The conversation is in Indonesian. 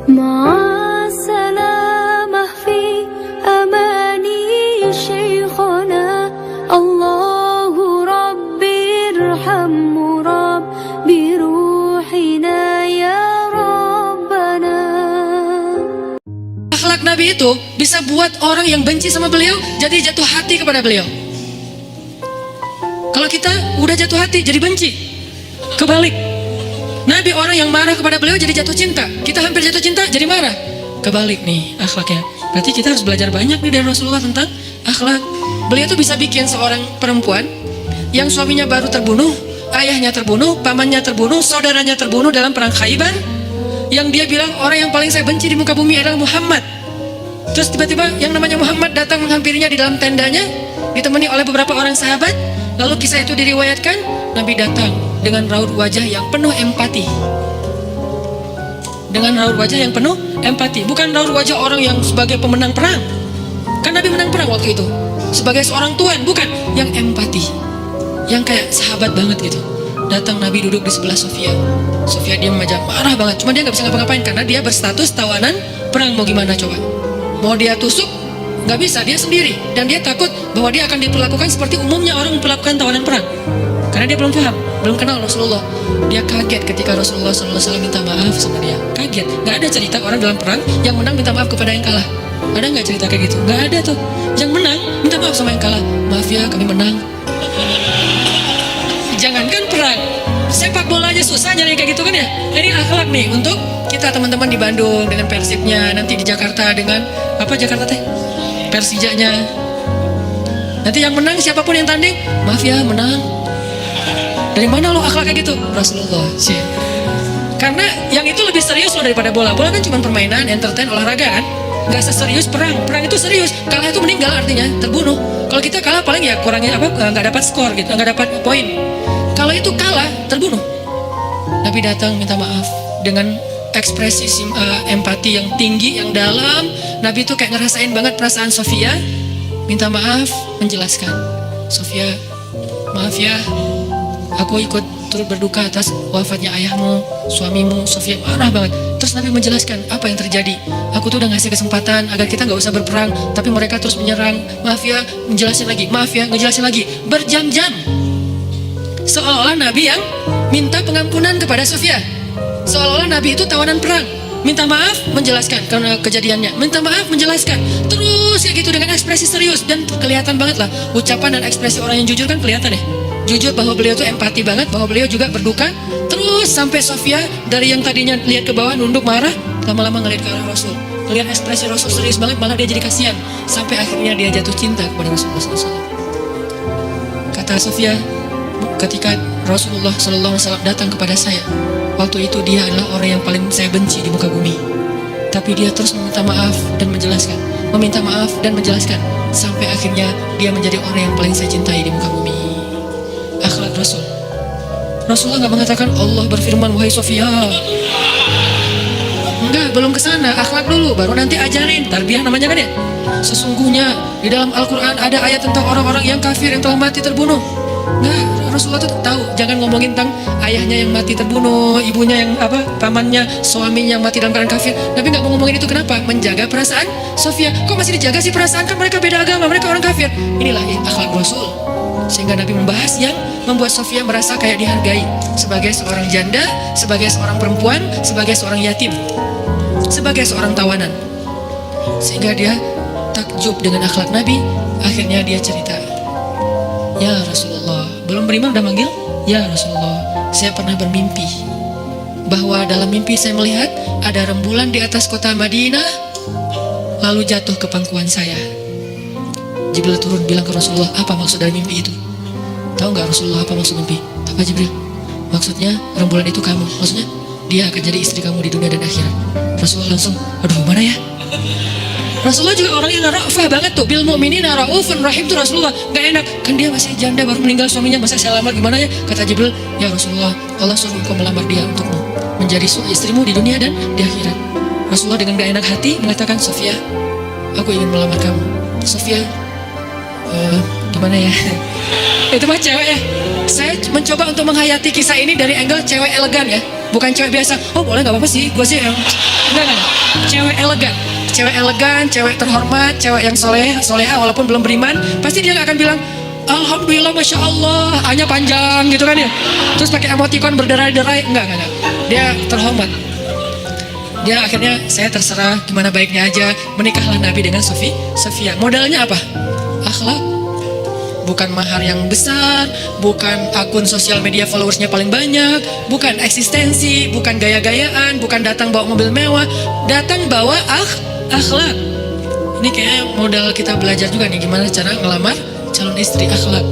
مع السلامة في أماني شيخنا الله ربي ارحم ربي روحنا يا ربنا. Akhlak Nabi itu bisa buat orang yang benci sama beliau jadi jatuh hati kepada beliau. Kalau kita udah jatuh hati jadi benci, kebalik. Nabi orang yang marah kepada beliau jadi jatuh cinta. Kita hampir jatuh cinta jadi marah. Kebalik nih akhlaknya. Berarti kita harus belajar banyak nih dari Rasulullah tentang akhlak. Beliau tuh bisa bikin seorang perempuan yang suaminya baru terbunuh, ayahnya terbunuh, pamannya terbunuh, saudaranya terbunuh dalam perang Khaybar, yang dia bilang orang yang paling saya benci di muka bumi adalah Muhammad. Terus tiba-tiba yang namanya Muhammad datang menghampirinya di dalam tendanya, ditemani oleh beberapa orang sahabat. Lalu kisah itu diriwayatkan, Nabi datang dengan raut wajah yang penuh empati. Dengan raut wajah yang penuh empati. Bukan raut wajah orang yang sebagai pemenang perang. Kan Nabi menang perang waktu itu. Sebagai seorang tuan, bukan. Yang empati. Yang kayak sahabat banget gitu. Datang Nabi duduk di sebelah Sofia. Sofia diam aja, marah banget. Cuma dia gak bisa ngapa-ngapain karena dia berstatus tawanan perang. Mau gimana coba? Mau dia tusuk? Gak bisa, dia sendiri. Dan dia takut bahwa dia akan diperlakukan seperti umumnya orang memperlakukan tawanan perang. Karena dia belum paham, belum kenal Rasulullah. Dia kaget ketika Rasulullah SAW minta maaf sama dia. Kaget, gak ada cerita orang dalam perang yang menang minta maaf kepada yang kalah. Ada gak cerita kayak gitu? Gak ada tuh. Yang menang minta maaf sama yang kalah. Maaf ya, kami menang. Jangankan perang, sepak bola aja susah nyari kayak gitu kan ya. Ini akhlak nih untuk kita teman-teman di Bandung dengan Persibnya, nanti di Jakarta dengan apa Jakarta teh? Persijanya. Nanti yang menang siapapun yang tanding, maaf ya menang. Dari mana lo akhlak kayak gitu? Rasulullah sih. Karena yang itu lebih serius loh daripada bola. Bola kan cuma permainan, entertain, olahraga kan. Gak seserius perang. Perang itu serius. Kalah itu meninggal artinya terbunuh. Kalau kita kalah paling ya kurangnya apa? Gak dapat skor gitu, gak dapat poin. Kalau itu kalah terbunuh. Nabi datang minta maaf dengan ekspresi empati yang tinggi, yang dalam. Nabi itu kayak ngerasain banget perasaan Sofia. Minta maaf, menjelaskan. Sofia, maaf ya, aku ikut turut berduka atas wafatnya ayahmu, suamimu. Sofia marah banget. Terus Nabi menjelaskan apa yang terjadi. Aku tuh udah ngasih kesempatan agar kita gak usah berperang, tapi mereka terus menyerang. Maaf ya, menjelasin lagi. Maaf ya, ngejelasin lagi. Berjam-jam. Seolah-olah Nabi yang minta pengampunan kepada Sofia. Seolah-olah Nabi itu tawanan perang. Minta maaf, menjelaskan karena kejadiannya. Minta maaf, menjelaskan. Terus ya gitu dengan ekspresi serius. Dan kelihatan banget lah ucapan dan ekspresi orang yang jujur kan kelihatan deh. Jujur bahwa beliau tuh empati banget, bahwa beliau juga berduka. Terus sampai Sofia dari yang tadinya lihat ke bawah nunduk marah, lama-lama ngeliat ke arah Rasul. Ngeliat ekspresi Rasul serius banget, malah dia jadi kasihan. Sampai akhirnya dia jatuh cinta kepada Rasulullah SAW. Kata Sofia, ketika Rasulullah SAW datang kepada saya, waktu itu dia adalah orang yang paling saya benci di muka bumi. Tapi dia terus meminta maaf dan menjelaskan, meminta maaf dan menjelaskan, sampai akhirnya dia menjadi orang yang paling saya cintai di muka bumi. Akhlak Rasul. Rasulullah gak mengatakan Allah berfirman, wahai Sofia. Enggak, belum kesana. Akhlak dulu, baru nanti ajarin. Tarbiyah namanya kan ya. Sesungguhnya di dalam Al-Quran ada ayat tentang orang-orang yang kafir yang telah mati terbunuh. Nggak, Rasulullah tuh tahu. Jangan ngomongin tentang ayahnya yang mati terbunuh, ibunya yang pamannya, suaminya yang mati dalam keadaan kafir. Nabi nggak mau ngomongin itu. Kenapa? Menjaga perasaan Sofia. Kok masih dijaga sih perasaan? Kan mereka beda agama, mereka orang kafir. Inilah akhlak Rasul. Sehingga Nabi membahas yang membuat Sofia merasa kayak dihargai sebagai seorang janda, sebagai seorang perempuan, sebagai seorang yatim, sebagai seorang tawanan. Sehingga dia takjub dengan akhlak Nabi. Akhirnya dia cerita, ya Rasulullah, belum beriman udah manggil, ya Rasulullah, saya pernah bermimpi bahwa dalam mimpi saya melihat ada rembulan di atas kota Madinah, lalu jatuh ke pangkuan saya. Jibril turun bilang ke Rasulullah, apa maksud dari mimpi itu? Tahu nggak Rasulullah apa maksud mimpi? Apa Jibril? Maksudnya rembulan itu kamu. Maksudnya dia akan jadi istri kamu di dunia dan akhirat. Rasulullah langsung, aduh mana ya? Rasulullah juga orang yang ra'fah banget tuh. Bil mu'minina ra'ufun rahim tuh Rasulullah. Gak enak, kan dia masih janda baru meninggal suaminya, masa saya lamar gimana ya? Kata Jibril, ya Rasulullah, Allah suruh engkau melamar dia untukmu menjadi istrimu di dunia dan di akhirat. Rasulullah dengan gak enak hati mengatakan, Sofia, aku ingin melamar kamu. Sofia, gimana ya? Itu mah cewek ya. Saya mencoba untuk menghayati kisah ini dari angle cewek elegan ya, bukan cewek biasa. Oh boleh, gak apa-apa sih, gue sih enggak. cewek elegan, cewek terhormat, cewek yang soleha walaupun belum beriman, pasti dia gak akan bilang alhamdulillah masya Allah, hanya panjang gitu kan ya, terus pakai emoticon berderai-derai, enggak, dia terhormat. Dia akhirnya, saya terserah gimana baiknya aja, menikahlah Nabi dengan Sofia. Modalnya apa? Akhlak. Bukan mahar yang besar, bukan akun sosial media followersnya paling banyak, bukan eksistensi, bukan gaya-gayaan, bukan datang bawa mobil mewah, datang bawa akhlak. Ini kayak modal kita belajar juga nih, gimana cara ngelamar calon istri, akhlak.